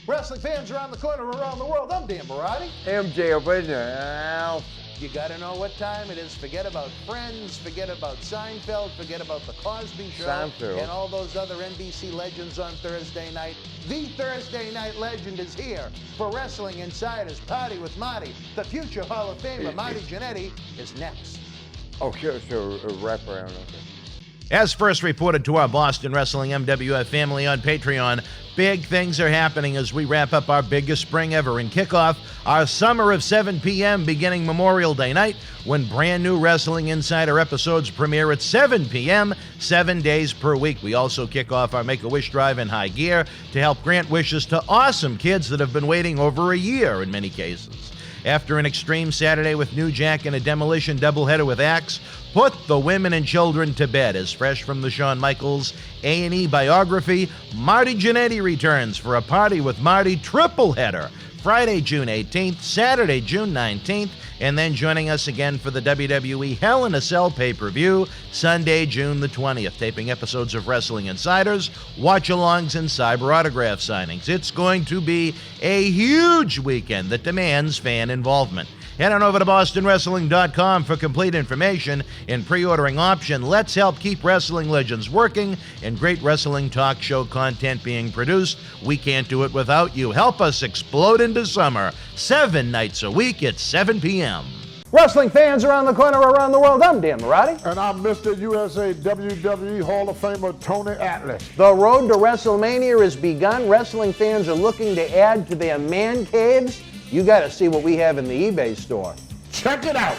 Wrestling fans around the corner, around the world, I'm Dan Marty. MJ original. You gotta know what time it is. Forget about Friends, forget about Seinfeld, forget about The Cosby Show, Seinfeld. and all those other NBC legends on Thursday night. The Thursday night legend is here for Wrestling Insiders Party with Marty. The future Hall of Famer, Marty Jannetty, is next. Oh, sure, wrap around. Okay. As first reported to our Boston Wrestling MWF family on Patreon, big things are happening as we wrap up our biggest spring ever and kick off our summer of 7 p.m. beginning Memorial Day night, when brand new Wrestling Insider episodes premiere at 7 p.m., 7 days per week. We also kick off our Make-A-Wish drive in high gear to help grant wishes to awesome kids that have been waiting over a year in many cases. After an Extreme Saturday with New Jack and a Demolition doubleheader with Axe, put the women and children to bed. As fresh from the Shawn Michaels A&E biography, Marty Jannetty returns for a Party with Marty tripleheader, Friday, June 18th, Saturday, June 19th, and then joining us again for the WWE Hell in a Cell pay-per-view, Sunday, June the 20th, taping episodes of Wrestling Insiders, watch-alongs, and cyber autograph signings. It's going to be a huge weekend that demands fan involvement. Head on over to BostonWrestling.com for complete information and pre-ordering option. Let's help keep wrestling legends working and great wrestling talk show content being produced. We can't do it without you. Help us explode into summer, 7 nights a week at 7 p.m. Wrestling fans around the corner, around the world, I'm Dan Marty. And I'm Mr. USA WWE Hall of Famer Tony Atlas. The road to WrestleMania has begun. Wrestling fans are looking to add to their man caves. You got to see what we have in the eBay store. Check it out.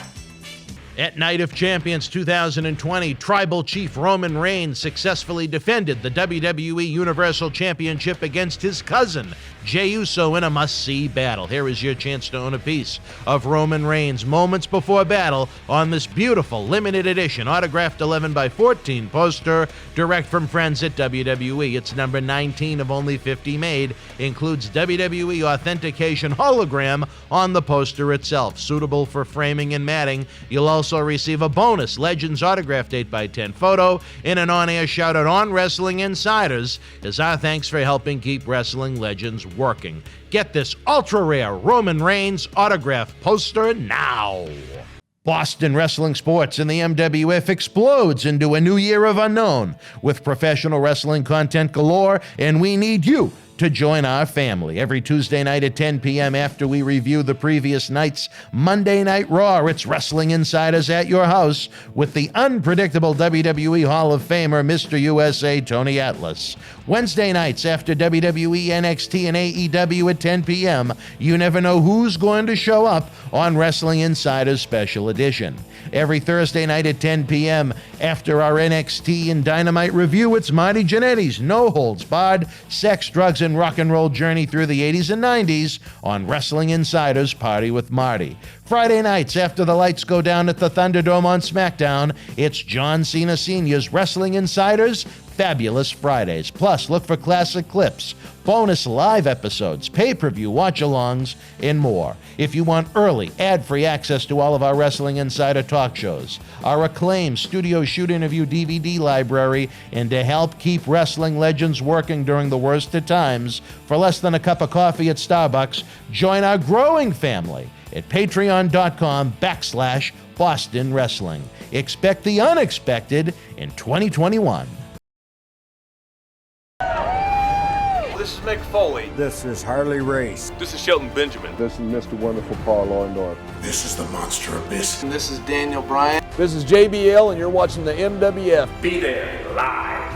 At Night of Champions 2020, Tribal Chief Roman Reigns successfully defended the WWE Universal Championship against his cousin, Jey Uso, in a must-see battle. Here is your chance to own a piece of Roman Reigns moments before battle on this beautiful limited edition autographed 11x14 poster, direct from friends at WWE. It's number 19 of only 50 made, includes WWE authentication hologram on the poster itself, suitable for framing and matting. You'll also receive a bonus Legends autographed 8x10 photo and an on-air shout-out on Wrestling Insiders as our thanks for helping keep wrestling legends working. Get this ultra-rare Roman Reigns autograph poster now. Boston Wrestling Sports and the MWF explodes into a new year of unknown with professional wrestling content galore, and we need you to join our family. Every Tuesday night at 10 p.m. after we review the previous night's Monday Night Raw, it's Wrestling Insiders at your house with the unpredictable WWE Hall of Famer, Mr. USA Tony Atlas. Wednesday nights after WWE, NXT, and AEW at 10 p.m., you never know who's going to show up on Wrestling Insiders Special Edition. Every Thursday night at 10 p.m. after our NXT and Dynamite review, it's Marty Jannetty's No Holds Barred Sex, Drugs, and Rock and Roll journey through the 80s and 90s on Wrestling Insiders Party with Marty. Friday nights after the lights go down at the Thunderdome on SmackDown, it's John Cena Sr.'s Wrestling Insiders Fabulous Fridays. Plus, look for classic clips, bonus live episodes, pay-per-view watch-alongs, and more. If you want early, ad-free access to all of our Wrestling Insider talk shows, our acclaimed studio shoot interview DVD library, and to help keep wrestling legends working during the worst of times, for less than a cup of coffee at Starbucks, join our growing family at patreon.com/Boston Wrestling. Expect the unexpected in 2021. This is Mick Foley. This is Harley Race. This is Shelton Benjamin. This is Mr. Wonderful Paul Orndorff. This is the Monster Abyss. And this is Daniel Bryan. This is JBL, and you're watching the MWF. Be there live.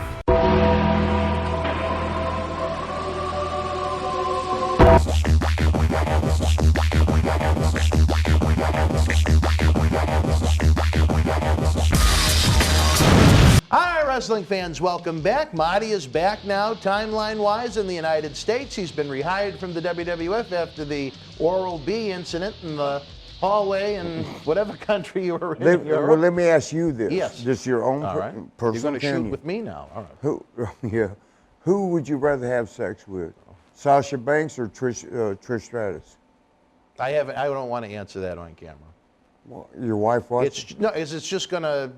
All right, wrestling fans, welcome back. Marty is back now, timeline-wise, in the United States. He's been rehired from the WWF after the Oral-B incident in the hallway in whatever country you were in. Well, let me ask you this. Yes. Just your own All right. personal You're going to shoot opinion. with me now. All right. Who would you rather have sex with? Sasha Banks or Trish Stratus? I don't want to answer that on camera. Well, your wife watches? It's just going to...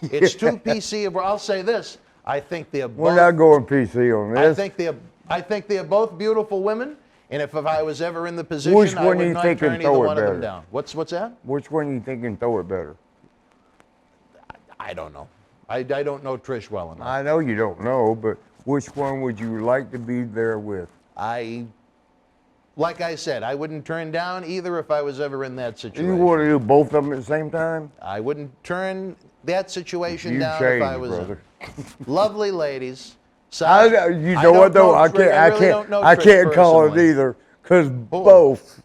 It's too PC. I'll say this. I think they're both... We're not going PC on this. I think they're... I think they're both beautiful women, and if I was ever in the position, Which I one would do you not think turn can either throw it one of them better? down. What's that? Which one you think can throw it better? I don't know. I don't know Trish well enough. I know you don't know, but which one would you like to be there with? Like I said, I wouldn't turn down either if I was ever in that situation. You want to do both of them at the same time? I wouldn't turn that situation You down changed, if I was brother. lovely ladies. You know what though? I can't call it either, because both.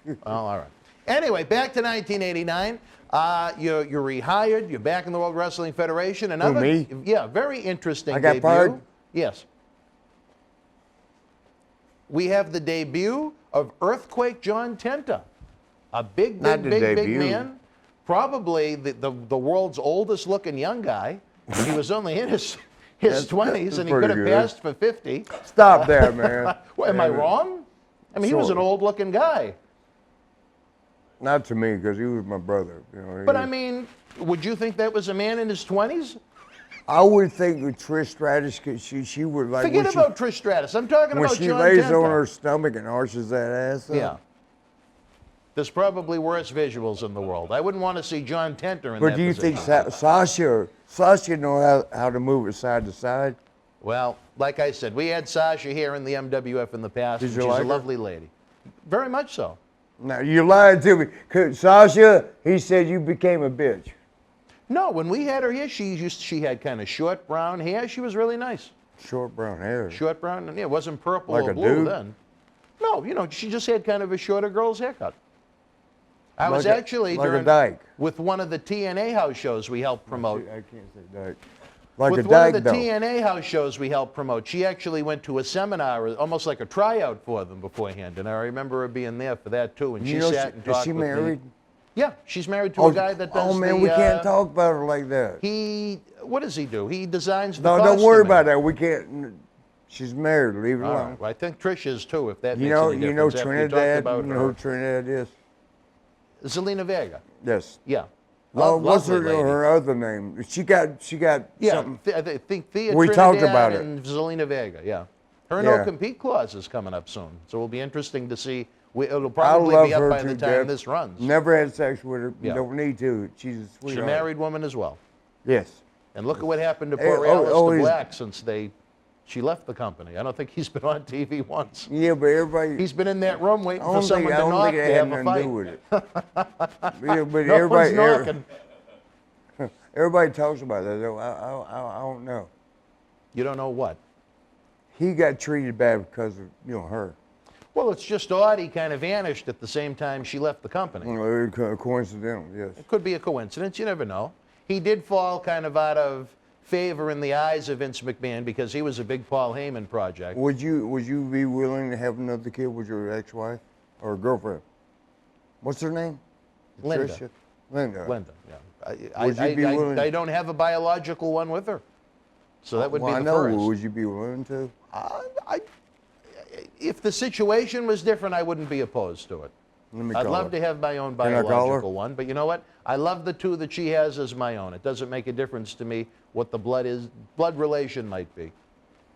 Oh, all right. Anyway, back to 1989. You're rehired. You're back in the World Wrestling Federation. Another, me? Yeah, very interesting I got debut. fired? Yes. We have the debut of Earthquake John Tenta, a big man, probably the world's oldest looking young guy. He was only in his 20s, and he could have passed for 50. Stop that, man. Well, am I wrong? I mean, he was an old-looking guy. Not to me, because he was my brother. You know, But I mean, would you think that was a man in his 20s? I would think with Trish Stratus, cause she would like. Forget about Trish Stratus. I'm talking about John Tenta. When she lays on her stomach and arches that ass up. Yeah. There's probably worse visuals in the world. I wouldn't want to see John Tenta in that But do you position. think Sasha know how to move it side to side? Well, like I said, we had Sasha here in the MWF in the past. Did And you she's like a her? lovely lady. Very much so. Now, you lied to me. 'Cause Sasha, he said you became a bitch. No, when we had her here, she had kind of short brown hair. She was really nice. Short brown hair. Short brown, and it wasn't purple Like or a blue dude? then. No, she just had kind of a shorter girl's haircut. I was Like a- actually like a during, dyke. with one of the TNA house shows we helped promote. I can't say dyke. Like With a one dyke, of the though. TNA house shows we helped promote, she actually went to a seminar, almost like a tryout for them beforehand, and I remember her being there for that too. And she sat and talked Is she with married? me. Yeah, she's married to a guy that does Oh man, the, we can't talk about her like that. What does he do? He designs the No, don't worry costuming. about that. We can't. She's married. Leave it All alone. right. Well, I think Trish is too, if that You makes know, any you know difference. After you talked Trinidad. about You know who her. Trinidad is? Zelina Vega. Yes. Yeah. What's Lovely lady. her other name? She got Yeah, something. I think Thea We Trinidad talked about it. and Zelina Vega, yeah. Her Yeah. no-compete clause is coming up soon, so it'll be interesting to see. It'll I probably love be up her by to the time death. this runs. Never had sex with her. Yeah. Don't need to. She's a She's sweetheart. a married woman as well. Yes. And look at what happened to Hey, poor Alistair he's- Black since she left the company. I don't think he's been on TV once. Yeah, but everybody. He's been in that room waiting I for don't someone think, to I don't knock think to it had have a nothing to fight. do with it. Yeah, but No one's knocking. everybody talks about that. Though. I don't know. You don't know what? He got treated bad because of her. Well, it's just odd he kind of vanished at the same time she left the company. Coincidental, yes. It could be a coincidence. You never know. He did fall kind of out of favor in the eyes of Vince McMahon because he was a big Paul Heyman project. Would you be willing to have another kid with your ex-wife or girlfriend? What's her name? Linda. Tricia? Linda. Linda, yeah. Would you be willing? I don't have a biological one with her. So that would Well, be I the know. first. Would you be willing to? If the situation was different, I wouldn't be opposed to it. Let me I'd call love her. to have my own I call her? biological one, but you know what? I love the two that she has as my own. It doesn't make a difference to me what the blood relation might be.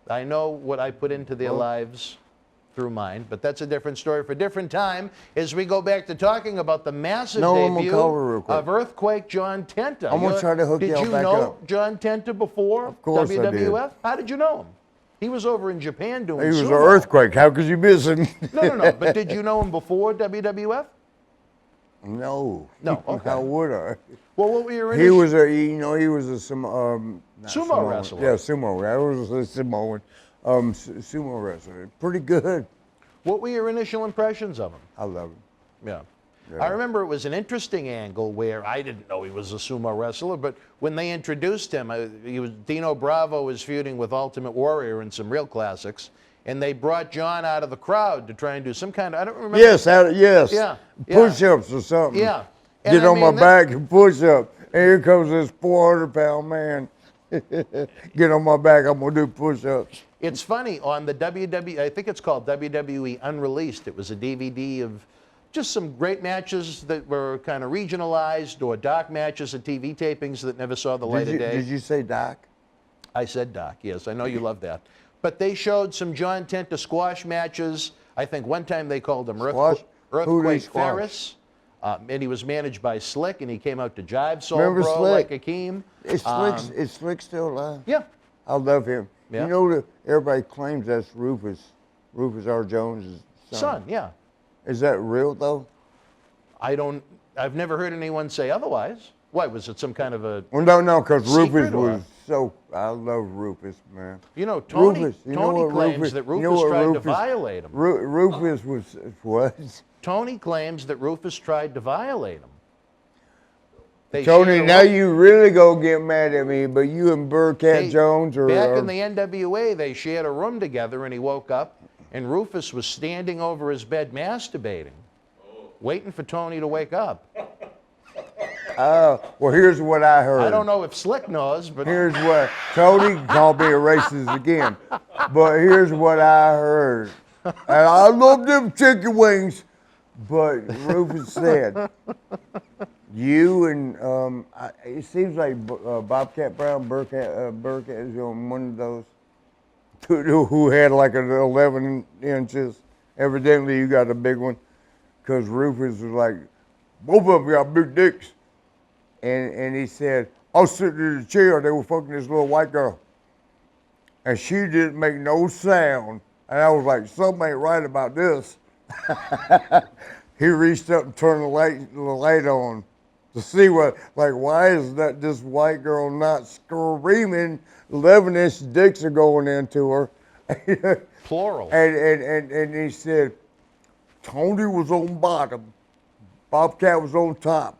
I know what I put into their lives through mine, but that's a different story for a different time as we go back to talking about the massive I'm gonna debut call her real quick. of Earthquake John Tenta. I'm gonna try to hook y'all Did you back know up. John Tenta before Of course I did. WWF? How did you know him? He was over in Japan doing He was an sumo. earthquake. How could you miss him? No. But did you know him before WWF? No. No, okay. How would I? Well, what were your He initial... was he was a not Sumo wrestler. Yeah, sumo. I was a Samoan. Sumo wrestler. Pretty good. What were your initial impressions of him? I love him. Yeah. Yeah. I remember it was an interesting angle where I didn't know he was a sumo wrestler, but when they introduced him, Dino Bravo was feuding with Ultimate Warrior in some real classics, and they brought John out of the crowd to try and do some kind of, I don't remember. Yes, yes. Yeah, yeah. Push-ups or something. Yeah. And Get I on my mean, back and push up. And here comes this 400-pound man. Get on my back, I'm going to do push-ups. It's funny, on the I think it's called WWE Unreleased, it was a DVD of just some great matches that were kind of regionalized or dark matches and TV tapings that never saw the light of day. Did you say Doc? I said Doc, yes. I know you love that. But they showed some John Tenta squash matches. I think one time they called him Squash? Who did he Earthquake squash? Ferris. And he was managed by Slick, and he came out to jive Soul Remember Bro Slick? like Akeem. Is Slick still alive? Yeah. I love him. Yeah. You know that everybody claims that's Rufus R. Jones' Son, yeah. Is that real though? I've never heard anyone say otherwise. What, was it some kind of a... Well, no, because Secret Rufus or- was so. I love Rufus, man. You know, Tony, Rufus, you know Tony what claims Rufus- that you know Rufus what tried to Rufus- violate him. Rufus was what? Tony claims that Rufus tried to violate him. They Tony, shared a now room- you really go get mad at me, but you and Burcat they- Jones are. Back in the NWA, they shared a room together, and he woke up, and Rufus was standing over his bed masturbating, waiting for Tony to wake up. Well, here's what I heard. I don't know if Slick knows, but Here's what Tony called me a racist again, but here's what I heard, and I love them chicken wings. But Rufus said, you and it seems like Bobcat Brown, Burkett is on one of those who had like an 11 inches. Evidently, you got a big one, because Rufus was like, both of them got big dicks. And he said, I was sitting in the chair, they were fucking this little white girl. And she didn't make no sound. And I was like, something ain't right about this. He reached up and turned the light on to see what, like, why is that this white girl not screaming? 11-inch dicks are going into her. plural. And he said, Tony was on bottom, Bobcat was on top.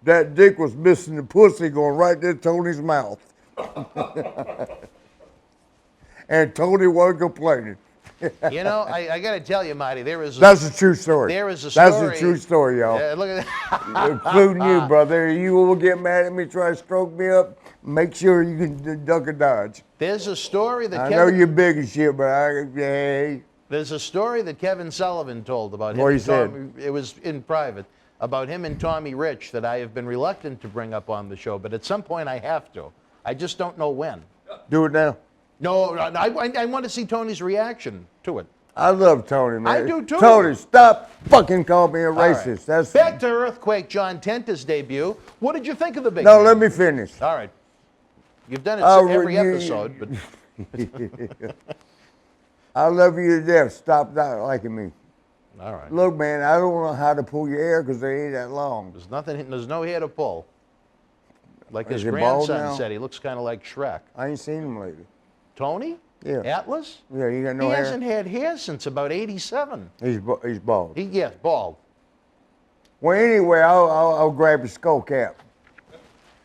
That dick was missing the pussy going right to Tony's mouth. And Tony wasn't complaining. You know, I got to tell you, Marty, That's a true story. There is a story. That's a true story, y'all. Look at that. Including you, brother. You will get mad at me, try to stroke me up. Make sure you can duck and dodge. There's a story that I know you're big as shit, but hey. There's a story that Kevin Sullivan told about him. What he and said? Tommy, it was in private, about him and Tommy Rich that I have been reluctant to bring up on the show, but at some point I have to. I just don't know when. Do it now. No, I want to see Tony's reaction to it. I love Tony, man. I do too. Tony, stop fucking calling me a racist. Right. That's Back to Earthquake John Tenta's debut. What did you think of the big No, man? let me finish. All right. You've done it Oh, every you- episode, but I love you to death. Stop not liking me. all right. Look, man, I don't know how to pull your hair because they ain't that long. There's no hair to pull. Like his Is he bald grandson now? said, he looks kind of like Shrek. I ain't seen him lately. Tony? Yeah. Atlas? Yeah, you got no he hair? hasn't had hair since about 87. He's bald. Yes, bald. Well, anyway, I'll grab your skull cap.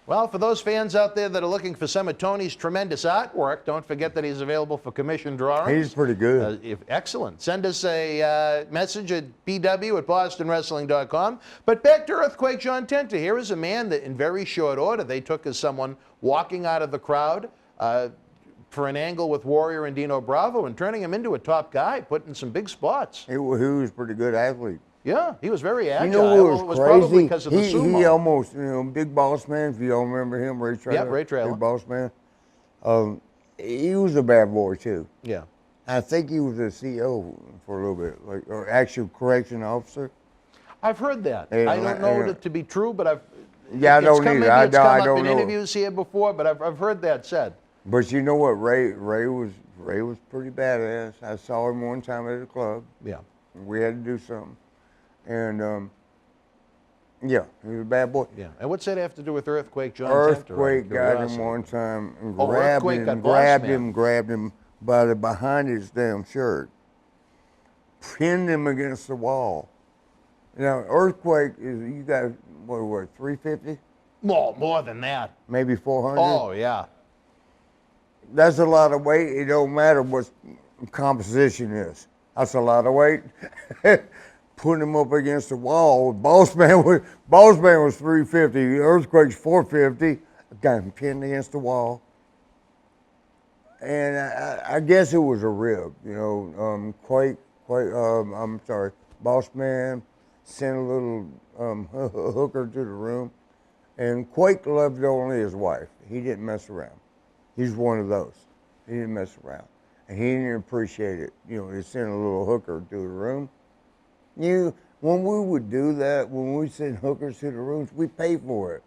Well, for those fans out there that are looking for some of Tony's tremendous artwork, don't forget that he's available for commission drawings. He's pretty good. Excellent. Send us a message at bw@bostonwrestling.com. But back to Earthquake John Tenta. Here is a man that in very short order they took as someone walking out of the crowd for an angle with Warrior and Dino Bravo and turning him into a top guy, putting some big spots. He was a pretty good athlete. Yeah, he was very agile. You know what It was probably crazy? because of the He sumo. almost, Big Boss Man, if you don't remember him, Ray Traylor. Ray Traylor. Big Boss Man. He was a bad boy, too. Yeah. I think he was a CO for a little bit, or actual correction officer. I've heard that. Yeah, I don't know it to be true, but I've. Yeah, I don't either. Maybe I it's come up don't in know. interviews here before, but I've heard that said. But you know what? Ray was pretty badass. I saw him one time at a club. Yeah. We had to do something, and yeah, he was a bad boy. Yeah. And what's that have to do with Earthquake John Tenta? Earthquake got him Curiosity. one time and Oh, Earthquake got Boss Man. grabbed him by the behind his damn shirt, pinned him against the wall. Now, Earthquake you got what 350? More than that. Maybe 400? Oh, yeah. That's a lot of weight. It don't matter what composition is. That's a lot of weight. Putting him up against the wall. Boss Man was 350. Earthquake's 450. Got him pinned against the wall. And I guess it was a rib. Boss Man sent a little hooker to the room. And Quake loved only his wife. He didn't mess around. He's one of those. He didn't mess around. and he didn't appreciate it. You know, they sent a little hooker to the room. When we would do that, when we send hookers to the rooms, we pay for it.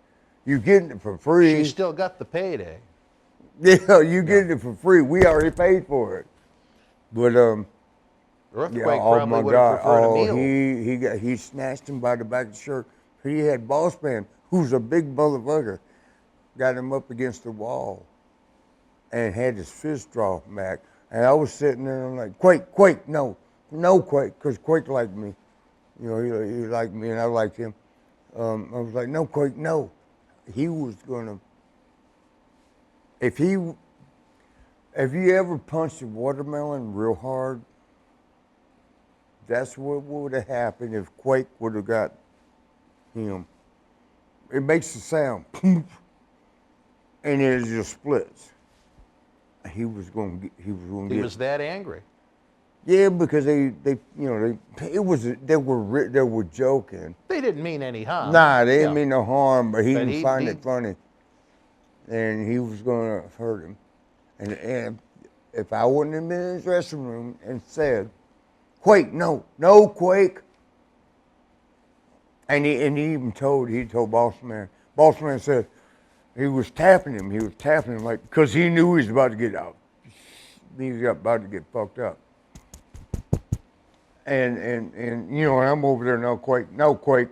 You get it for free. She still got the payday. Yeah, you get it for free. We already paid for it. But Earthquake oh probably my would have God! preferred Oh, a meal. he snatched him by the back of the shirt. He had Boss Man, who's a big motherfucker, got him up against the wall, and had his fist drawn back. And I was sitting there, and I'm like, Quake, no, Quake, because Quake liked me. You know, he liked me, and I liked him. I was like, no, Quake, no. He was gonna. If you ever punched a watermelon real hard, that's what would have happened if Quake would have got him. It makes a sound, and it just splits. He was going to get. He was that angry. Yeah, because they were joking. They didn't mean any harm. Nah, they didn't mean no harm, but he But didn't find it funny, and he was going to hurt him. And if I wouldn't have been in his dressing room and said, Quake, no, Quake. And he even told Boss Man. Boss Man said he was tapping him like, because he knew he was about to get out. He was about to get fucked up. And you know, I'm over there, no Quake.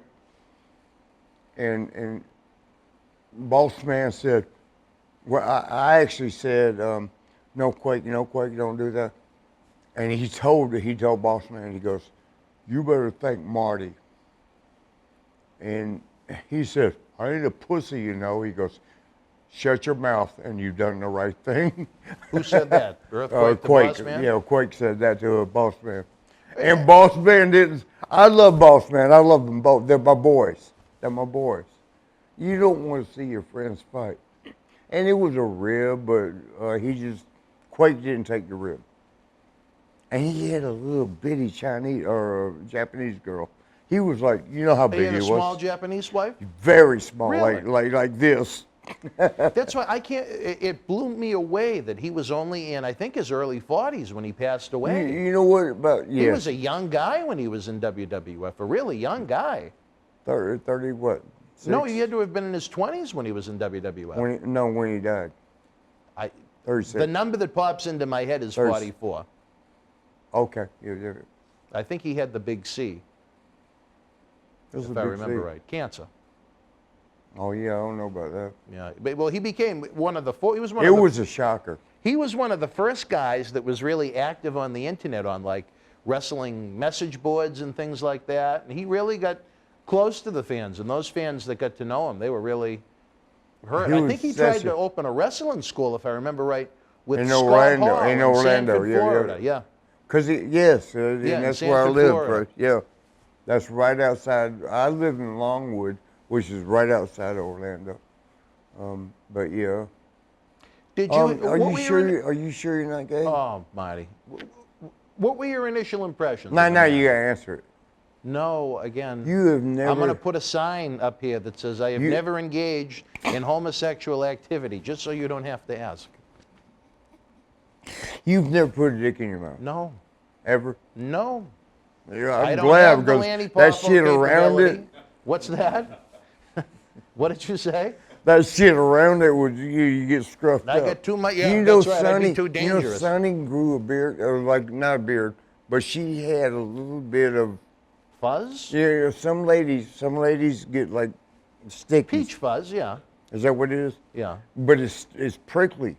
And Boss Man said, well, I actually said, no Quake, don't do that. And he told Boss Man, he goes, you better thank Marty. And he said, I ain't a pussy, you know. He goes, shut your mouth and you've done the right thing. Who said that? Earthquake, Quake, the Boss Man? Yeah, Quake said that to a Boss Man. And Boss Man didn't. I love Boss Man. I love them both. They're my boys. You don't want to see your friends fight. And it was a rib, but Quake didn't take the rib. And he had a little bitty Chinese or Japanese girl. He was like, you know how big he was. He had a small Japanese wife? Very small, Really? like this. That's why I can't. It blew me away that he was only in, I think, his early 40s when he passed away. You know what? But yeah, He was a young guy when he was in WWF, a really young guy. 30 what? No, 6? he had to have been in his 20s when he was in WWF. When he died. 36. The number that pops into my head is 44. Okay. Yeah. I think he had the big C, if I remember right. Cancer. Oh yeah, I don't know about that. Yeah, well, he became one of the four. He was one. It was a shocker. He was one of the first guys that was really active on the internet, on like wrestling message boards and things like that. And he really got close to the fans, and those fans that got to know him, they were really hurt. I think he tried to open a wrestling school, if I remember right, with Scott Hall in Sanford, Florida. Yeah. Because that's where I live. Right? Yeah, that's right outside. I live in Longwood, which is right outside of Orlando. But yeah. Did you? Are you sure? Are you sure you're not gay? Oh, Marty. What were your initial impressions? Now you gotta answer it. No, again. You have never. I'm going to put a sign up here that says I have never engaged in homosexual activity, just so you don't have to ask. You've never put a dick in your mouth? No. Ever? No. Yeah, I I'm don't glad have the because Lanny that Poffo shit around it. capability. What's that? What did you say? That shit around it would you get scruffed up. I got too much. Yeah, you know, that's right. I'd be too dangerous. You know, Sonny grew a beard, or like not a beard, but she had a little bit of fuzz. Yeah, some ladies get like sticky. Peach fuzz, yeah. Is that what it is? Yeah. But it's prickly.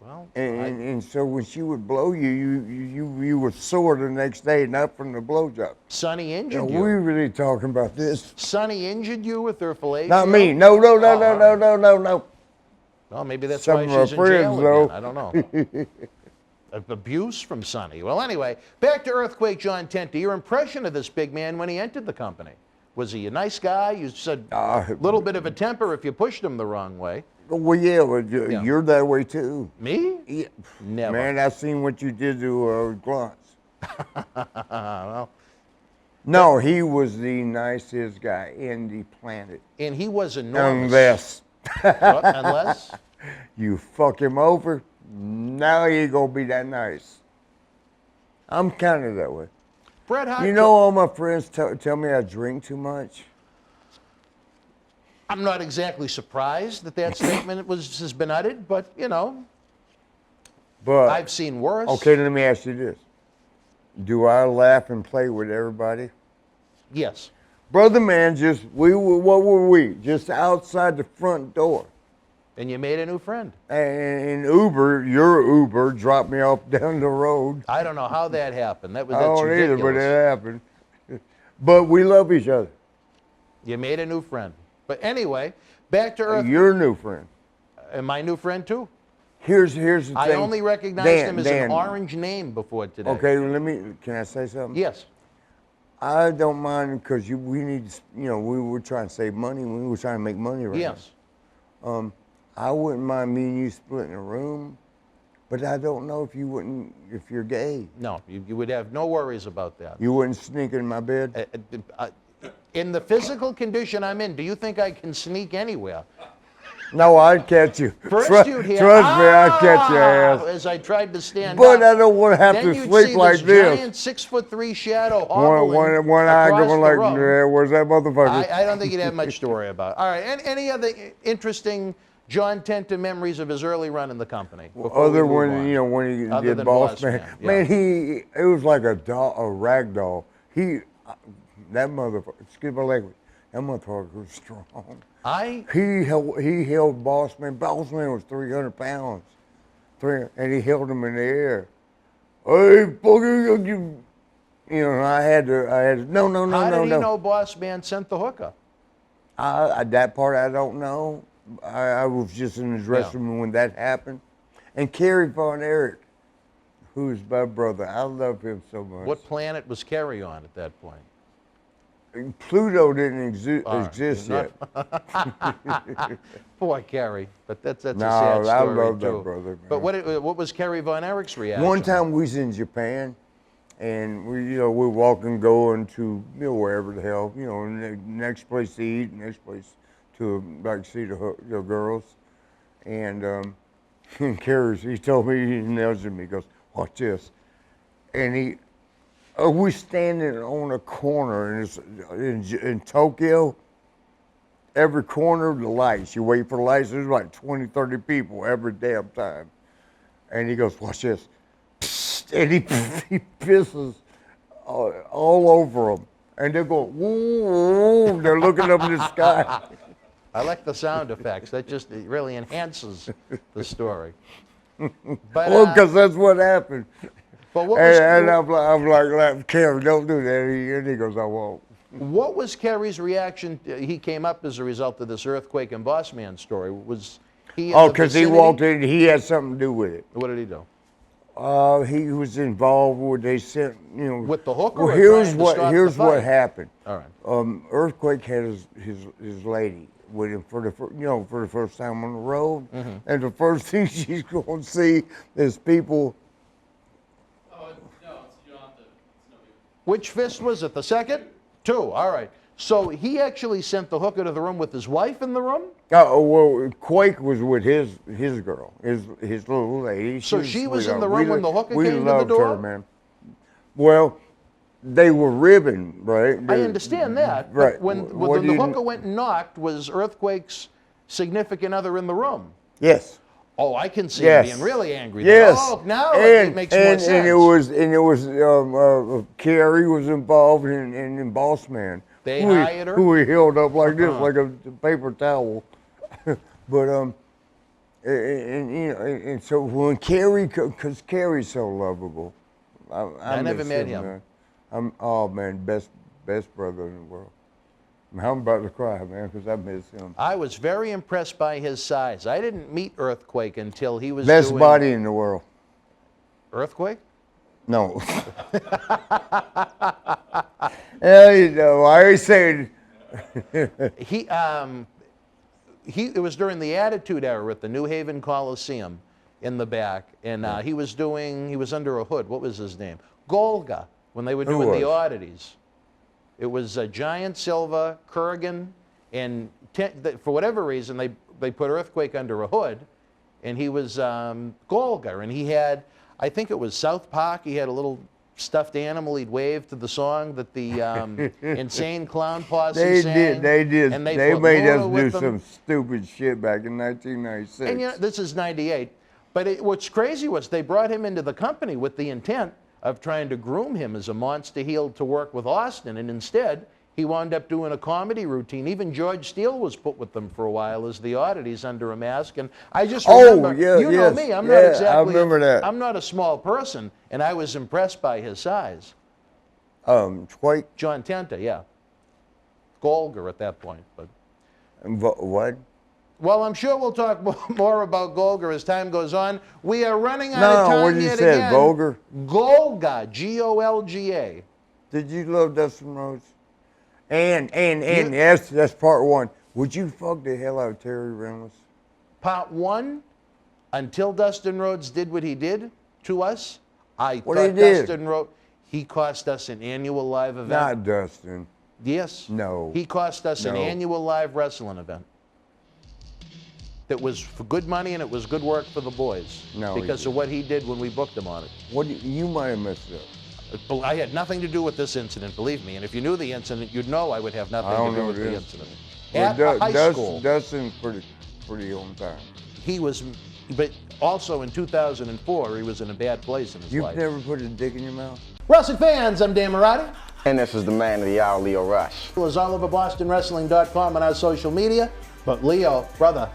Well, and so when she would blow you, you were sore the next day, not from the blowjob. Sonny injured you. We really talking about this? Sonny injured you with her fellatio? Not me. No. Well, maybe that's Some why of our she's in friends, jail though. again. I don't know. Abuse from Sonny. Well, anyway, back to Earthquake John Tenta. Your impression of this big man when he entered the company. Was he a nice guy? You said a little bit of a temper if you pushed him the wrong way. Well, yeah, you're that way too. Me? Yeah. Never. Man, I seen what you did to Glantz. Well, no, he was the nicest guy in the planet. And he was enormous. Unless Unless? you fuck him over, Now he ain't gonna be that nice. I'm kind of that way. Bret Hart. You know, all my friends tell me I drink too much. I'm not exactly surprised that that statement has been uttered, but you know, But I've seen worse. okay, let me ask you this: do I laugh and play with everybody? Yes. Brother man, what were we? Just outside the front door. And you made a new friend. And your Uber dropped me off down the road. I don't know how that happened. I That's don't ridiculous. either, but it happened. But we love each other. You made a new friend. But anyway, back to Earth. Your new friend. And my new friend too. Here's the thing. I only recognized him as an orange name before today. Okay, can I say something? Yes. I don't mind because we need, we were trying to save money. We were trying to make money right Yes. now. I wouldn't mind me and you splitting a room, but I don't know if you're gay. No, you would have no worries about that. You wouldn't sneak in my bed? In the physical condition I'm in, do you think I can sneak anywhere? No, I'd catch you. First you'd hear, trust me, I'd catch your ass. as I tried to stand But up. I don't want to have Then to you'd sleep see like this this. giant 6'3" shadow hobbling One eye across going the like, room. where's that motherfucker? I don't think you'd have much to worry about. All right, and any other interesting John Tenta memories of his early run in the company? Other when he Other did than Boss Boss Man. Man, yeah. It was like a rag doll. That motherfucker, excuse my language, that motherfucker was strong. He held Boss Man. Boss Man was 300 pounds. And he held him in the air. Hey, fucker, I had to, no. How did he know Boss Man sent the hooker? That part I don't know. I was just in the dressing room when that happened. And Kerry Von Erich, who's my brother, I love him so much. What planet was Kerry on at that point? Pluto didn't exist yet. Poor Kerry, but that's a No, sad story I love too. that brother, man. But what was Kerry Von Erich's reaction? One time we was in Japan, and we're walking, going to wherever the hell, next place to eat, next place to see the girls, and Kerry, he told me, he nudged me, he goes, watch this, and we standing on a corner, and it's in Tokyo. Every corner of the lights, you wait for the lights. There's like 20, 30 people every damn time, and he goes, "Watch this," and he pisses all over them, and they're going, "Woo!" They're looking up in the sky. I like the sound effects. That just really enhances the story. But Well, because that's what happened. But what was, And I'm like, Kerry, don't do that. And he goes, I won't. What was Kerry's reaction? He came up as a result of this earthquake and Boss Man story. Was he? Because he walked in, he had something to do with it. What did he do? He was involved with, they sent, With the hooker? Well, or here's trying to stop what the fight? happened. All right. Earthquake had his lady with him for the first time on the road, and the first thing she's going to see is people. Which fist was it? The second? 2. All right. So he actually sent the hooker to the room with his wife in the room? Oh, well, Quake was with his girl, his little lady. So she was in the room when the hooker came to the We loved door? her, man. Well, they were ribbing, right? I understand that. Right. But when the hooker went and knocked, was Earthquake's significant other in the room? Yes. Oh, I can see Yes. him being really angry. Yes. Oh, now it makes more sense. And it was Kerry was involved in Boss Man. They hired her? Who he held up like this, like a paper towel. But and so when Kerry, because Kerry's so lovable, I never miss met him. Man. Best brother in the world. I'm about to cry, man, because I miss him. I was very impressed by his size. I didn't meet Earthquake until he was Best doing... body in the world. Earthquake? No. I ain't saying. It was during the Attitude Era at the New Haven Coliseum in the back, and he was under a hood. What was his name? Golga, when they were doing the oddities. It was Giant Silva, Kurgan, and for whatever reason, they put Earthquake under a hood, and he was Golga, and he had, I think it was South Park, he had a little stuffed animal he'd wave to the song that the Insane Clown Posse sang. They did. And they They put made Laura us with do them. some stupid shit back in 1996. And you know, this is 98. But what's crazy was they brought him into the company with the intent of trying to groom him as a monster heel to work with Austin, and instead he wound up doing a comedy routine. Even George Steele was put with them for a while as the oddities under a mask. And I just remember, you know me, I'm not exactly, I remember that. I'm not a small person, and I was impressed by his size. Twake. John Tenta, yeah. Golger at that point, but. What? Well, I'm sure we'll talk more about Golga as time goes on. We are running out of time No, what did you yet say, again. Golga? Golga, G-O-L-G-A. Did you love Dustin Rhodes? And that's part one. Would you fuck the hell out of Terry Reynolds? Part one, until Dustin Rhodes did what he did to us, I What thought he did? Dustin Rhodes, he cost us an annual live event. Not Dustin. Yes. No. He cost us an No. annual live wrestling event. That was for good money and it was good work for the boys. No, he because of didn't. what he did when we booked him on it. You might have messed up. I had nothing to do with this incident, believe me. And if you knew the incident, you'd know I would have nothing I don't to do know with the this. incident. Well, At high school, Dustin's pretty on time. he was, but also in 2004, he was in a bad place in his You've life. never put a dick in your mouth? Wrestling fans, I'm Dan Marotti. And this is the man of the hour, Leo Rush. It was all over BostonWrestling.com and our social media. But Leo, brother,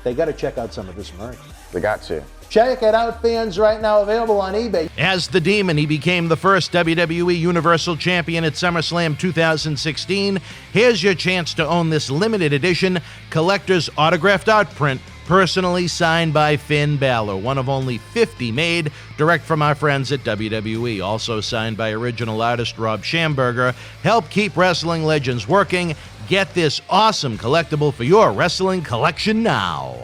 they got to check out some of this merch. They got to. Check it out, fans, right now available on eBay. As the Demon, he became the first WWE Universal Champion at SummerSlam 2016. Here's your chance to own this limited edition collector's autographed art print, personally signed by Finn Balor, one of only 50 made, direct from our friends at WWE. Also signed by original artist Rob Schamberger. Help keep wrestling legends working. Get this awesome collectible for your wrestling collection now.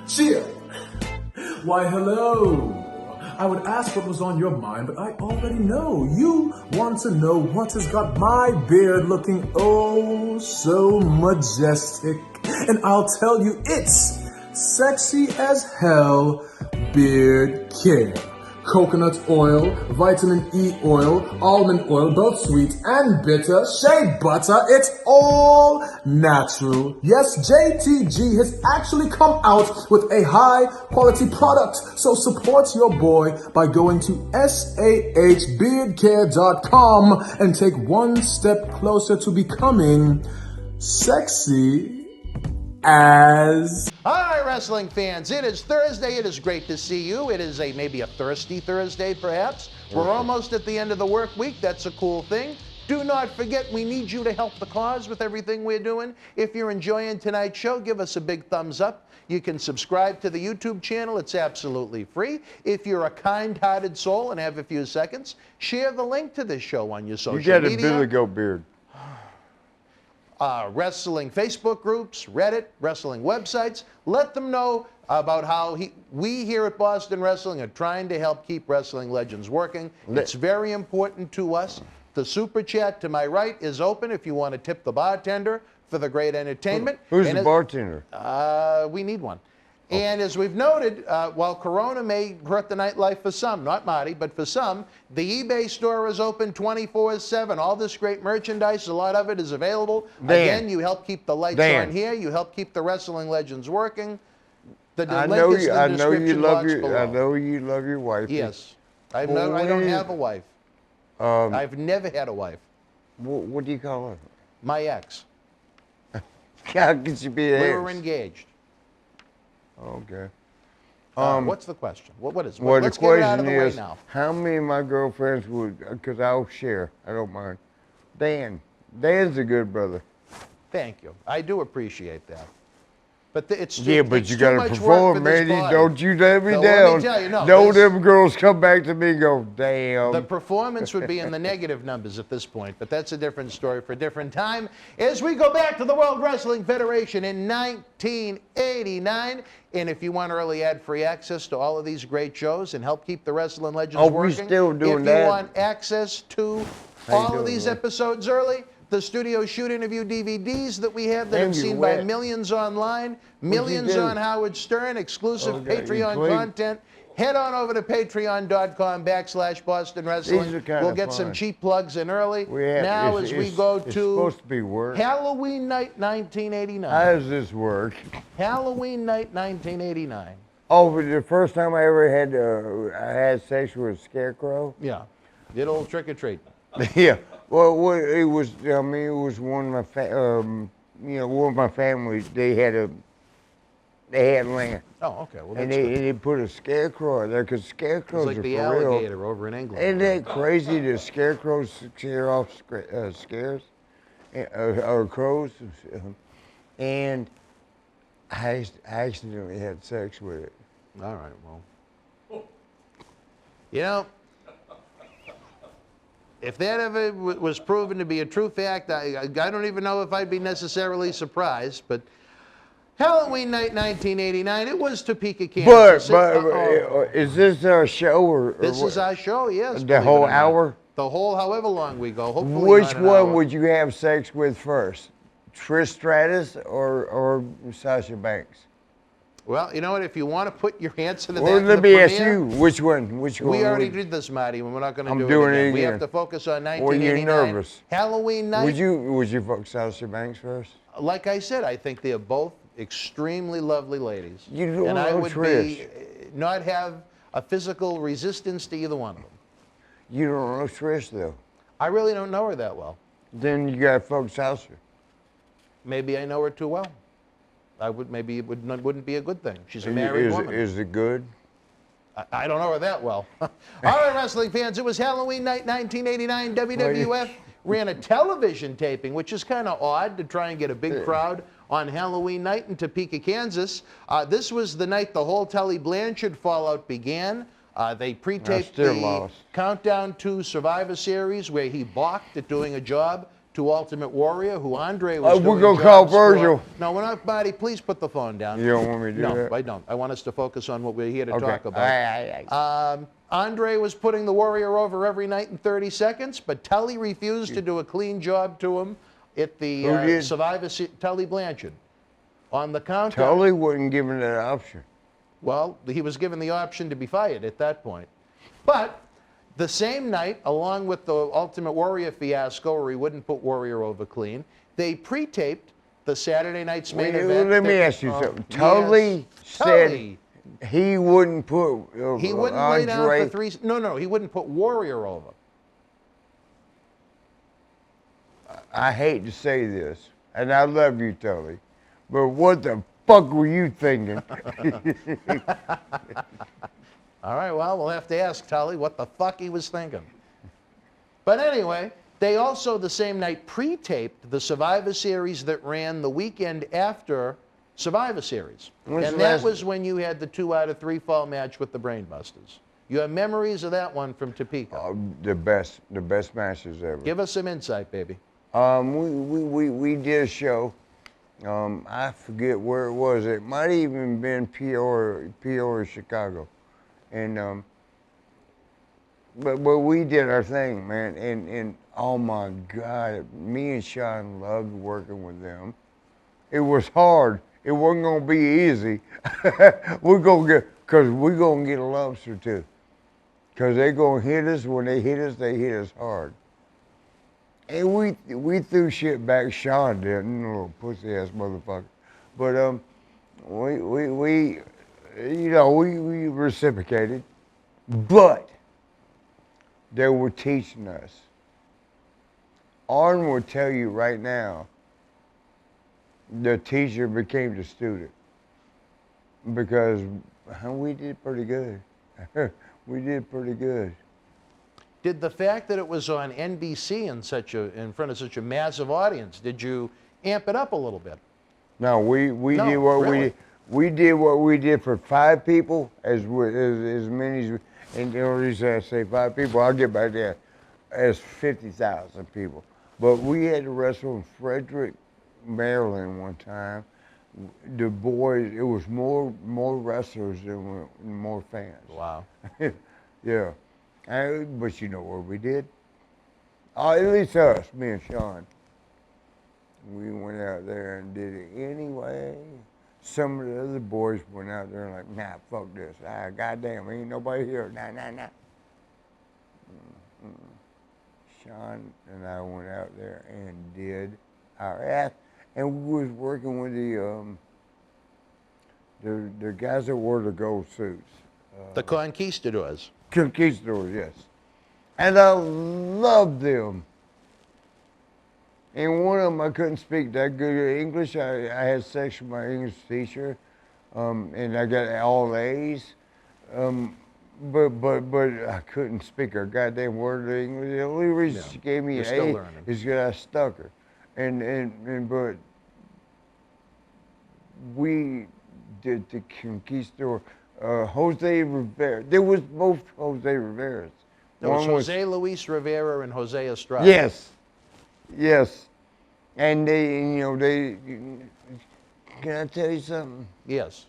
Cheer! Why, hello! I would ask what was on your mind, but I already know. You want to know what has got my beard looking oh so majestic. And I'll tell you, it's sexy as hell beard care. Coconut oil, vitamin E oil, almond oil, both sweet and bitter, shea butter, it's all natural. Yes, JTG has actually come out with a high quality product. So support your boy by going to sahbeardcare.com and take one step closer to becoming sexy as... All right, wrestling fans, it is Thursday. It is great to see you. It is maybe a thirsty Thursday, perhaps. We're almost at the end of the work week. That's a cool thing. Do not forget, we need you to help the cause with everything we're doing. If you're enjoying tonight's show, give us a big thumbs up. You can subscribe to the YouTube channel. It's absolutely free. If you're a kind-hearted soul and have a few seconds, share the link to this show on your social media. You got a Billy Goat beard. Wrestling Facebook groups, Reddit, wrestling websites. Let them know about how we here at Boston Wrestling are trying to help keep wrestling legends working. It's very important to us. The super chat to my right is open if you want to tip the bartender for the great entertainment. Who's the bartender? We need one. And as we've noted, while Corona may hurt the nightlife for some, not Marty, but for some, the eBay store is open 24/7. All this great merchandise, a lot of it is available. Again, you help keep the lights on here. You help keep the wrestling legends working. The link is in the description box below. I know you love your wife. Yes. I don't have a wife. I've never had a wife. What do you call her? My ex. How could she be an We ex? were engaged. Okay. What's the question? What is it? Well, Let's the get it out of question the way is, now. how many of my girlfriends would, because I'll share, I don't mind. Dan's a good brother. Thank you. I do appreciate that. But it's Yeah, but it's you too got to much work perform, for this man. body. Don't you let me So down. let me tell you, no, Don't this- them girls come back to me and go, damn. The performance would be in the negative numbers at this point, but that's a different story for a different time. As we go back to the World Wrestling Federation in 1989, and if you want early ad-free access to all of these great shows and help keep the wrestling legends Oh, we working, still doing if that? you want access to all of these episodes early, the studio shoot interview DVDs that we have that Damn, have you're seen by wet. millions online, you millions do? on Howard Stern, exclusive Okay, you Patreon clean? content. Head on over to patreon.com/Boston Wrestling. These are kinda We'll get some fun. cheap plugs in early. It's- as we it's- go it's to supposed to be work. Halloween night 1989. How does this work? Halloween night 1989. Oh, but the first time I ever I had sex with a scarecrow. Yeah. Did old trick or treat. Yeah. Well, it was. I mean, it was one of one of my family. They had land, Oh, okay. Well, and that's good. they put a scarecrow there because scarecrows It's like are the for alligator real. over in England. Isn't that crazy? The scarecrows scare off scares or crows, and I accidentally had sex with it. All right, well. You know, if that ever was proven to be a true fact, I don't even know if I'd be necessarily surprised, but Halloween night 1989, it was Topeka, Kansas. But is this our show or This what? is our show, yes. The believe it whole or not. hour? The whole, however long we go. Hopefully Which not an one hour. would you have sex with first? Trish Stratus or Sasha Banks? Well, you know what? If you want to put your answer to Well, that, let in me the ask premiere, you, which one? We already did this, Marty, and we're not going to I'm do it doing again. it We have again. to focus on Well, 1989. you're nervous. Halloween night. Would you fuck Sasha Banks first? Like I said, I think they are both extremely lovely ladies. You don't and I know would Trish. not have a physical resistance to either one of them. You don't know Trish though. I really don't know her that well. Then you gotta fuck Sasha. Maybe I know her too well. Maybe it wouldn't be a good thing. She's a married woman. Is it good? I don't know her that well. All right, wrestling fans, it was Halloween night 1989. WWF ran a television taping, which is kind of odd to try and get a big crowd on Halloween night in Topeka, Kansas. This was the night the whole Tully Blanchard fallout began. They pre-taped the Countdown to Survivor Series, where he balked at doing a job to Ultimate Warrior, who Andre was doing we're gonna call jobs for. Virgil. No, we're not, Marty. Please put the phone down. You don't want me to do No, that? I don't. I want us to focus on what we're here to Okay. talk about. Andre was putting the Warrior over every night in 30 seconds, but Tully refused to do a clean job to him at the Survivor Series. Tully Blanchard. On the countdown. Tully wasn't given that option. Well, he was given the option to be fired at that point. But the same night, along with the Ultimate Warrior fiasco, where he wouldn't put Warrior over clean, they pre-taped the Saturday night's main event. Let me ask you something. Tully said he wouldn't put he wouldn't lay down for three. No, he wouldn't put Warrior over. I hate to say this, and I love you, Tully, but what the fuck were you thinking? All right, well, we'll have to ask Tully what the fuck he was thinking. But anyway, they also the same night pre-taped the Survivor Series that ran the weekend after Survivor Series. And that was when you had the 2 out of 3 fall match with the Brainbusters. You have memories of that one from Topeka. The best matches ever. Give us some insight, baby. We did a show. I forget where it was. It might even been Peoria, Chicago. And but we did our thing, man. And oh my God, me and Sean loved working with them. It was hard. It wasn't gonna be easy. we're gonna get a lobster too. Cause they're gonna hit us. When they hit us hard. And we threw shit back. Sean didn't, little pussy ass motherfucker. But we reciprocated. But they were teaching us. Arn will tell you right now, the teacher became the student. Because we did pretty good. We did pretty good. Did the fact that it was on NBC in front of such a massive audience, did you amp it up a little bit? No, we did what we did what we did for 5 people, as many as, and the only reason I say 5 people, I'll get back there, as 50,000 people. But we had to wrestle in Frederick, Maryland one time. The boys, it was more wrestlers than more fans. Wow. Yeah. But you know what we did? At least us, me and Sean. We went out there and did it anyway. Some of the other boys went out there and like, nah, fuck this. Goddamn, ain't nobody here. Nah. Sean and I went out there and did our ass, and we was working with the guys that wore the gold suits. The conquistadors. Conquistadors, yes. And I loved them. And one of them, I couldn't speak that good English. I had sex with my English teacher, and I got all A's. But I couldn't speak a goddamn word of English. The only reason she gave me an A is because I stuck her. But we did the Conquistador. Jose Rivera. There was both Jose Riveras. There was Jose Luis Rivera and Jose Estrada. Yes. And they, can I tell you something? Yes.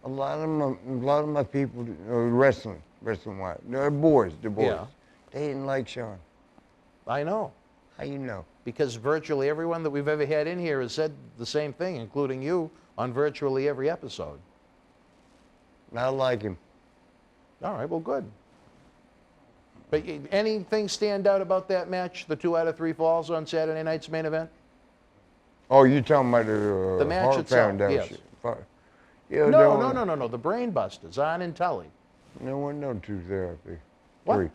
A lot of my people, wrestling wise, they're boys, Yeah. They didn't like Sean. I know. How you know? Because virtually everyone that we've ever had in here has said the same thing, including you, on virtually every episode. I like him. All right, well, good. But anything stand out about that match, the 2 out of 3 falls on Saturday night's main event? Oh, you talking about the match Heart itself, Foundation? yes. Yeah, No, the Brain Busters, on and Tully. There wasn't no 2 therapy. What? 3.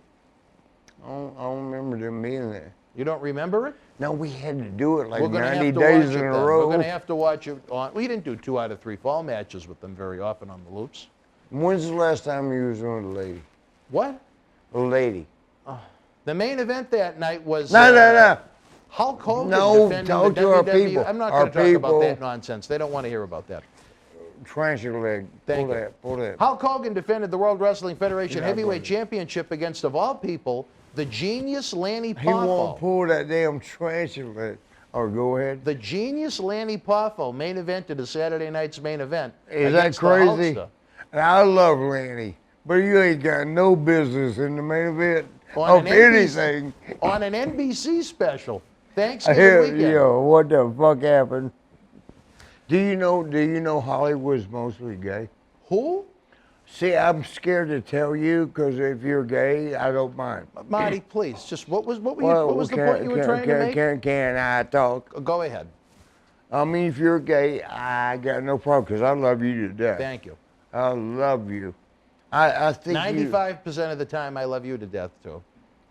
I don't remember them being there. You don't remember it? No, we had to do it like We're gonna 90 have to days watch in it a then. row. We're going to have to watch it on. We didn't do 2 out of 3 fall matches with them very often on the loops. When's the last time you was on a lady? What? A lady. The main event that night was No. Hulk Hogan defending talk the to our WWE. people. I'm not Our going to talk about people. that nonsense. They don't want to hear about that. Trencher leg. Thank Pull you. that. Pull that. Hulk Hogan defended the World Wrestling Federation Yeah, Heavyweight brother. Championship against, of all people, the genius Lanny He won't Poffo. pull that damn trencher leg. Oh, go ahead. The genius Lanny Poffo main evented a Saturday night's main event. Is that against the crazy? Hulkster. And I love Lanny, but you ain't got no business in the main event On of an NBC anything. On an NBC special. Thanksgiving weekend. Yo, what the fuck happened? Do you know Hollywood's mostly gay? Who? See, I'm scared to tell you because if you're gay, I don't mind. Marty, please, just what was the point you were trying to make? Can I talk? Go ahead. I mean, if you're gay, I got no problem because I love you to death. Thank you. I love you. I think 95% of the time, I love you to death too.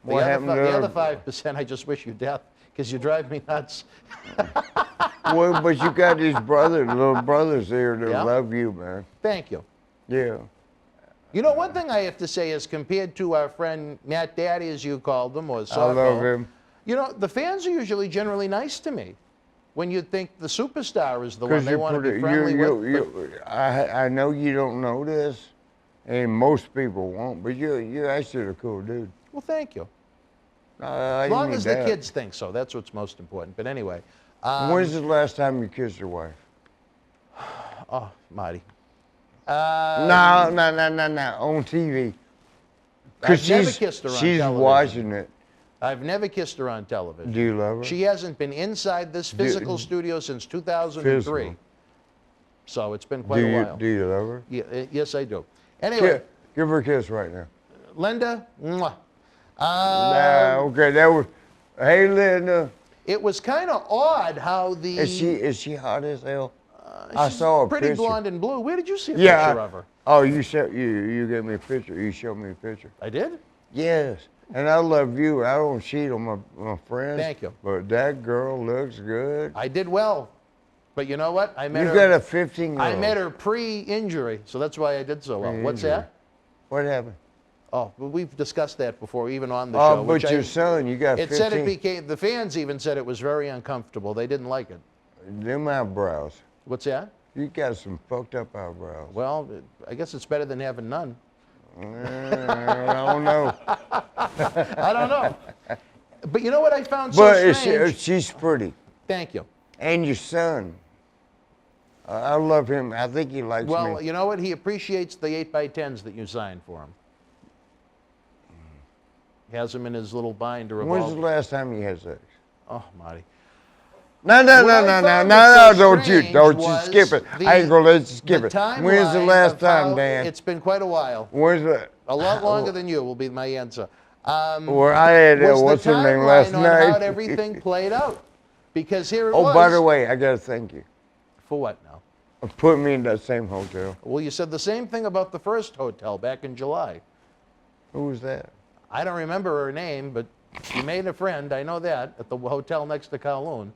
What happened to The her? other 5%, I just wish you death because you drive me nuts. Well, but you got these little brothers there that Yeah. love you, man. Thank you. Yeah. You know, one thing I have to say is compared to our friend Matt Daddy, as you called him, or I Socko, love him. You know, the fans are usually generally nice to me. When you think the superstar is the one they want to be friendly with. I know you don't know this, and most people won't, but you're actually a cool dude. Well, thank you. As As long as the kids think so, that's what's most important. But anyway. When's the last time you kissed your wife? Oh, Marty. No, on TV. I've never kissed her on she's television. watching it. I've never kissed her on television. Do you love her? She hasn't been inside this physical studio since 2003. Physical. So it's been quite a while. Do you love her? Yeah, yes, I do. Anyway, Give her a kiss right now. Linda, mwah. Okay, that was. Hey, Linda. It was kind of odd how the. Is she hot as hell? I saw a pretty picture. blonde and blue. Where did you see a Yeah. picture of her? Oh, you gave me a picture. You showed me a picture. I did? Yes. And I love you. I don't cheat on my friends. Thank you. But that girl looks good. I did well. But you know what? I met You her. got a 15-year-old. I met her pre-injury, so that's why I did so well. What's that? What happened? Oh, well, we've discussed that before, even on the Oh, show. but which your son, you got 15. It said it became, the fans even said it was very uncomfortable. They didn't like it. Them eyebrows. What's that? You got some fucked up eyebrows. Well, I guess it's better than having none. I don't know. I don't know. But you know what I found But so strange? she's pretty. Thank you. And your son. I love him. I think he likes me. Well, you know what? He appreciates the 8x10s that you signed for him. He has them in his little binder of When's all. the last time you had sex? Oh, Marty. No, don't you skip it. I ain't gonna let you skip it. When's the last time, Dan? It's been quite a while. When's the? A lot longer than you will be my answer. Well, I had what's her name last on night? how everything played out. Because here it was. Oh, by the way, I gotta thank you. For what now? Put me in that same hotel. Well, you said the same thing about the first hotel back in July. Who was that? I don't remember her name, but she made a friend. I know that at the hotel next to Kowloon.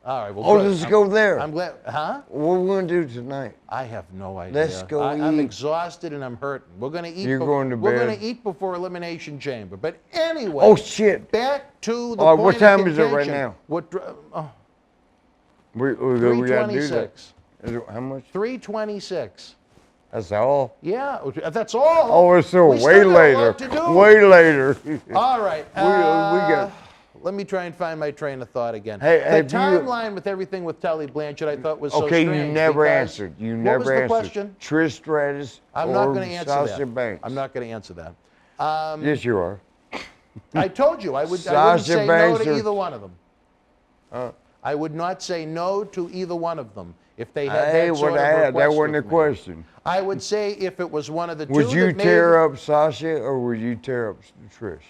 All right. Well, let's go there. I'm glad. Huh? What are we gonna do tonight? I have no idea. Let's go I'm eat. exhausted and I'm hurting. We're gonna eat. You're going to We're bed. gonna eat before Elimination Chamber. But anyway. Oh shit! Back to the All right, point what of time is it right contention. now? What? We gotta do that. 3:26. Is it, how much? 3:26. That's all. Yeah, that's all. Oh, it's still We way still got a later. lot to do. Way later. All right. we got. Let me try and find my train of thought again. Hey, the have timeline with everything with Tully Blanchard I thought was so Okay, strange. you never because- answered. You What never was the answered. question? Trish Stratus I'm not or going to answer Sasha that. Banks. I'm not going to answer that. Yes, you are. I told you I wouldn't Sasha say Banks no to or- either one of them. I would not say no to either one of them if they had Hey, that sort what of I had, that request wasn't a with me. question. I would say if it was one of the Would two you that made tear up Sasha or would you tear up Trish?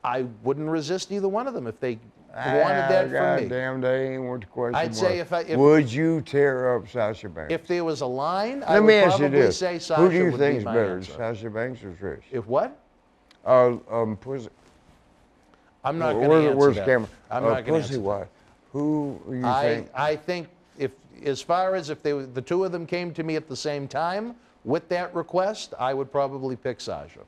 I wouldn't resist either one of them if they wanted that from me. Goddamn, they ain't what the question I'd was. say if would you tear up Sasha Banks? If there was a line, I Let would me ask you probably this. say Sasha Who do you would think be is my better, answer. Sasha Banks or Trish? If what? Pussy. I'm not going to answer Where's that. Cameron? I'm not going to Pussy answer what? Who do you that. think? I think if, as far as if the two of them came to me at the same time with that request, I would probably pick Sasha.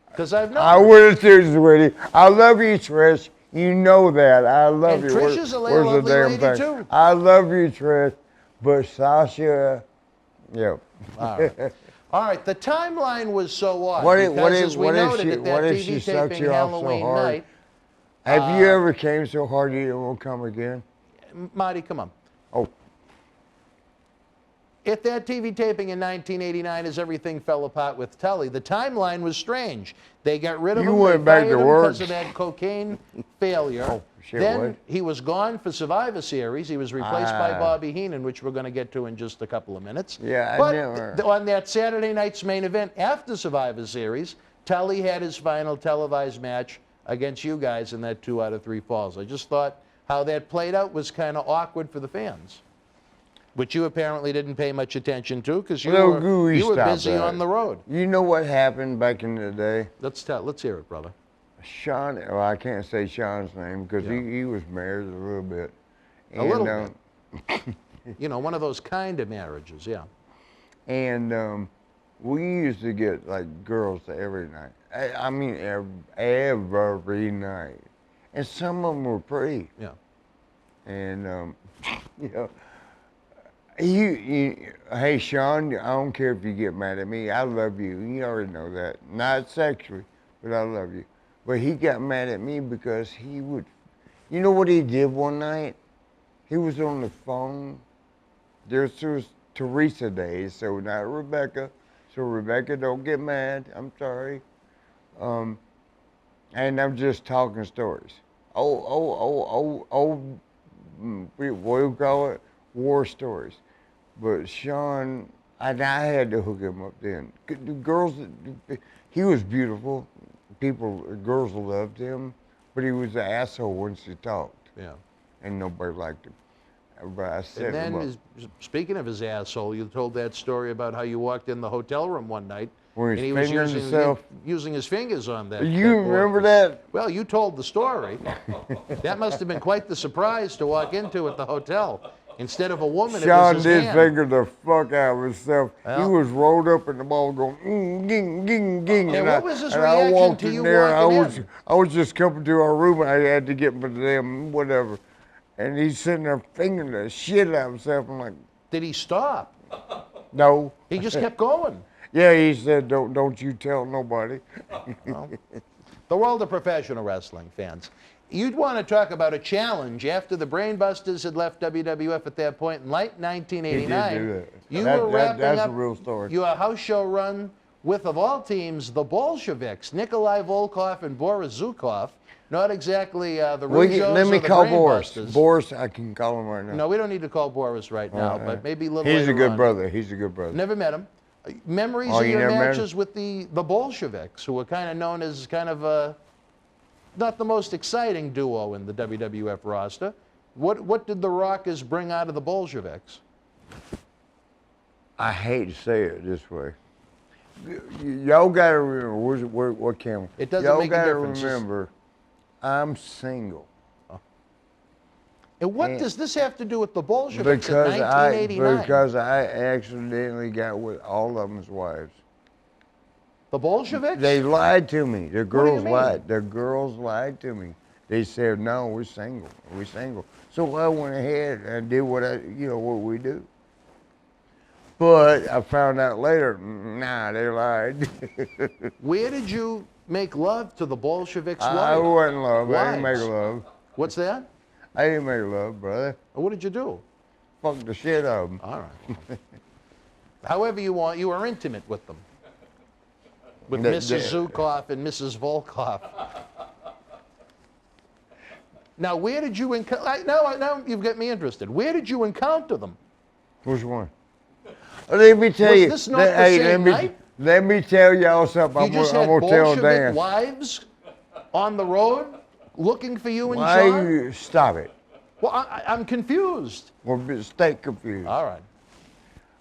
Because I've known I her. would have too, sweetie. I love you, Trish. You know that. I love And you. Trish is a Where's the lovely damn lady, thing? too. I love you, Trish. But Sasha, yeah. All right. All right, the timeline was so odd. What if- because what if- as we what if noted she- at that what if TV she sucked taping you off so Halloween hard? night, Have you ever came so hard you won't come again? Marty, come on. Oh, At that TV taping in 1989, as everything fell apart with Tully, the timeline was strange. They got rid of You him. went they back fired to him work. because of that cocaine failure. Oh, shit, then what? he was gone for Survivor Series. He was replaced by Ah. Bobby Heenan, which we're going to get to in just a couple of minutes. Yeah, I but never- on that Saturday night's main event after Survivor Series, Tully had his final televised match against you guys in that 2 out of 3 falls. I just thought how that played out was kind of awkward for the fans, which you apparently didn't pay much attention to because you Little were, gooey you were stop busy that. on the road. you know what happened back in the day? Let's hear it, brother. Sean, well, I can't say Sean's name because Yeah. he was married a little bit. A little bit. You know, one of those kind of marriages, yeah. And we used to get like girls every night. I mean, every night. And some of them were pretty. Yeah. And, you know, hey, Sean, I don't care if you get mad at me. I love you. You already know that. Not sexually, but I love you. But he got mad at me because he would, you know what he did one night? He was on the phone. This was Teresa days, so not Rebecca. So Rebecca, don't get mad. I'm sorry. And I'm just talking stories. What do you call it? War stories. But Sean, I had to hook him up then. The girls, he was beautiful. Girls loved him, but he was an asshole once he talked. Yeah. And nobody liked him. But I set And him then, up. speaking of his asshole, you told that story about how you walked in the hotel room one night Where and he's he was fingering using, himself. using his fingers on that. You that remember orifice. that? Well, you told the story. That must have been quite the surprise to walk into at the hotel. Instead of a woman, Sean it was his did hand. finger the fuck out of himself. He Well. was rolled up in the ball going, ging, ging, ging. And what was his and I reaction walked to in you there, walking in? I was just coming to our room and I had to get my damn whatever. And he's sitting there fingering the shit out of himself. I'm like, Did he stop? no. He just kept going. Yeah, he said, don't you tell nobody. Well, the world of professional wrestling fans. You'd want to talk about a challenge after the Brainbusters had left WWF at that point in late 1989. He did do that. You That- were wrapping that's up a real story. your house show run with, of all teams, the Bolsheviks, Nikolai Volkov and Boris Zukov. Not exactly the Rougeos Let me or the call Boris. Brainbusters. Boris, I can call him right now. No, we don't need to call Boris right now, but maybe a little He's later a good on. brother. He's a good brother. Never met him. Memories Oh, of you your never met matches him? with the Bolsheviks, who were kind of known as kind of not the most exciting duo in the WWF roster. What did the Rockers bring out of the Bolsheviks? I hate to say it this way. Y'all got to remember, what camera? It doesn't Y'all make a got to difference. remember, I'm single. And what does this have to do with the Bolsheviks in 1989? Because I accidentally got with all of them's wives. The Bolsheviks? They lied to me. The do you girls mean? lied. The girls lied to me. They said, no, we're single. We're single. So I went ahead and did what we do. But I found out later, nah, they lied. Where did you make love to the Bolsheviks' I wife? wasn't in love. I didn't Wives. make love. What's that? I didn't make love, brother. What did you do? Fuck the shit out of them. All right. However you want, you were intimate with them. With Mrs. Zukov and Mrs. Volkov. Now, where did you encounter? Now you've got me interested. Where did you encounter them? Which one? Let me tell Was you. this not the same night? Let me tell y'all something. You just had I'm gonna tell Bolshevik Dan. wives on the road looking for you and Why Sean? you stop it? Well, I'm confused. We're stay confused. All right.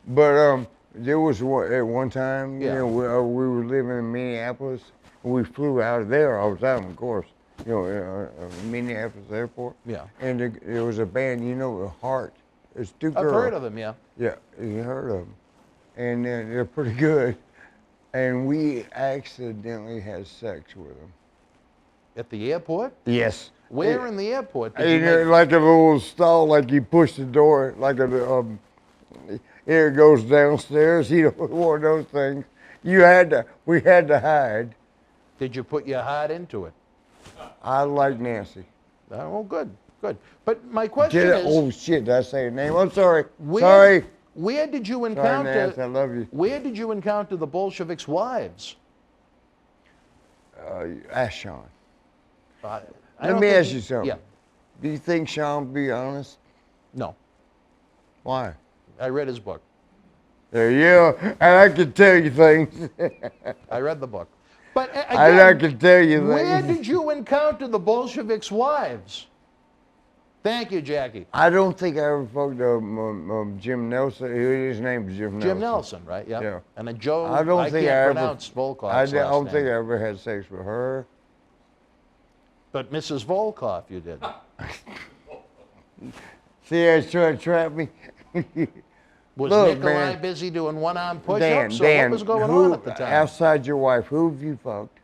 But there was at one time, Yeah. we were living in Minneapolis. We flew out of there all the time, of course. Minneapolis Airport. Yeah. And there was a band, Heart. It's two girls. I've heard of them, yeah. Yeah, you heard of them. And they're pretty good. And we accidentally had sex with them. At the airport? Yes. Where in the airport did you And make... like a little stall, like you push the door, like here it goes downstairs. One of those things. We had to hide. Did you put your heart into it? I like Nancy. Oh, good. But my question is... Oh shit! Did I say her name? I'm sorry. Where did you Sorry, encounter... Nancy. I love you. Where did you encounter the Bolsheviks' wives? Ask Sean. I Let don't me think ask you something. Yeah. Do you think Sean would be honest? No. Why? I read his book. There you go. And I can tell you things. I read the book. But I again, can tell you things. where did you encounter the Bolsheviks' wives? Thank you, Jackie. I don't think I ever fucked Jim Nelson. His name is Jim Nelson. Jim Nelson, right? Yeah. Yeah. And then Joe, I don't think can't I ever pronounce Volkov's I last don't name. think I ever had sex with her. But Mrs. Volkov, you did. See how he's trying to trap me? Was Look, Nikolai man. busy doing one-arm Dan, push-ups, or what was going on at the time? Outside your wife, who have you fucked?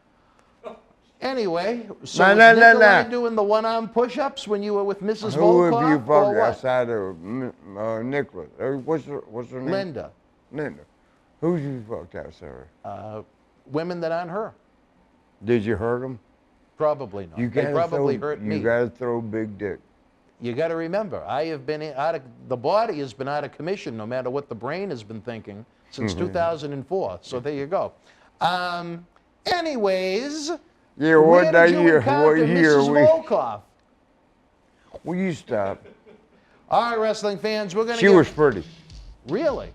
Anyway, so No, was no, no, Nikolai no. doing the one-arm push-ups when you were with Mrs. Who have you Volkov, or fucked what? outside of Nicholas? What's her name? Linda. Linda. Who you fucked outside her? Women that aren't her. Did you hurt them? Probably not. You They gotta probably throw, hurt me. You gotta throw big dick. You got to remember, I have been the body has been out of commission no matter what the brain has been thinking since 2004. So there you go. Anyways, Yeah, where what did you year? encounter What year Mrs. we? Volkov? Will you stop? All right, wrestling fans, we're going to She was pretty. Really?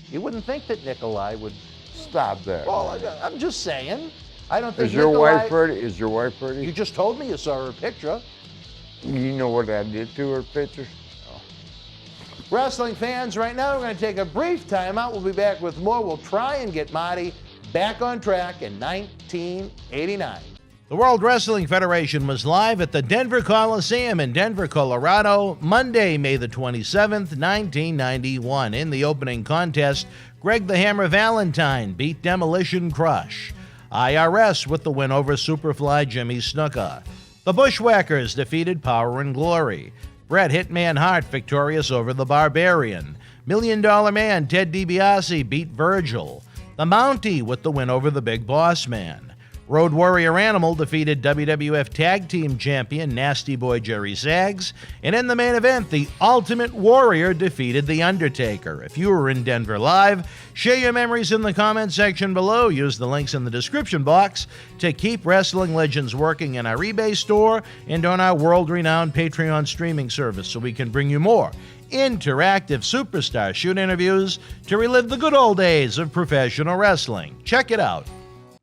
You wouldn't think that Nikolai would... Stop that. Well, I'm just saying. I don't think Is your Nikolai... wife pretty? Is your wife pretty? You just told me you saw her picture. You know what I did to her picture? Wrestling fans, right now we're going to take a brief timeout. We'll be back with more. We'll try and get Marty back on track in 1989. The World Wrestling Federation was live at the Denver Coliseum in Denver, Colorado, Monday, May the 27th, 1991. In the opening contest, Greg the Hammer Valentine beat Demolition Crush. IRS with the win over Superfly Jimmy Snuka. The Bushwhackers defeated Power and Glory. Bret Hitman Hart victorious over the Barbarian. $1 Million Man Ted DiBiase beat Virgil. The Mountie with the win over the Big Boss Man. Road Warrior Animal defeated WWF Tag Team Champion Nasty Boy Jerry Sags. And in the main event, the Ultimate Warrior defeated The Undertaker. If you were in Denver live, share your memories in the comment section below. Use the links in the description box to keep Wrestling Legends working in our eBay store and on our world-renowned Patreon streaming service so we can bring you more interactive superstar shoot interviews to relive the good old days of professional wrestling. Check it out.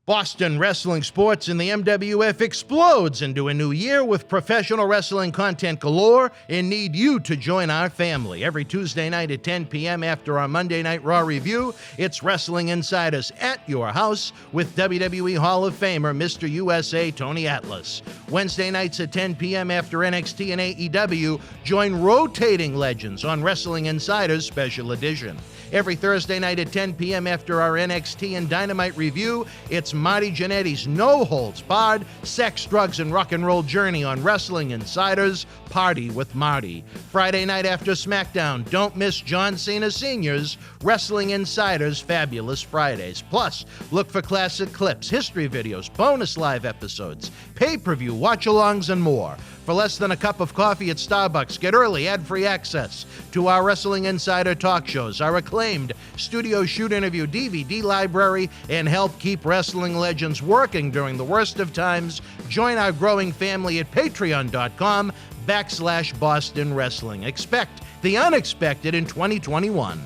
Boston wrestling sports in the MWF explodes into a new year with professional wrestling content galore and need you to join our family. Every Tuesday night at 10 p.m. after our Monday Night Raw review, it's Wrestling Insiders at your house with WWE Hall of Famer Mr. USA Tony Atlas. Wednesday nights at 10 p.m. after NXT and AEW, join rotating legends on Wrestling Insiders Special Edition. Every Thursday night at 10 p.m. after our NXT and Dynamite review, it's Marty Jannetty's no-holds-barred sex, drugs, and rock and roll journey on Wrestling Insiders Party with Marty. Friday night after SmackDown, don't miss John Cena Sr.'s Wrestling Insiders Fabulous Fridays. Plus, look for classic clips, history videos, bonus live episodes, pay-per-view watch-alongs, and more. For less than a cup of coffee at Starbucks, get early ad-free access to our Wrestling Insider talk shows, our acclaimed studio shoot interview DVD library, and help keep Wrestling Legends working during the worst of times. Join our growing family at patreon.com/Boston Wrestling. Expect the unexpected in 2021.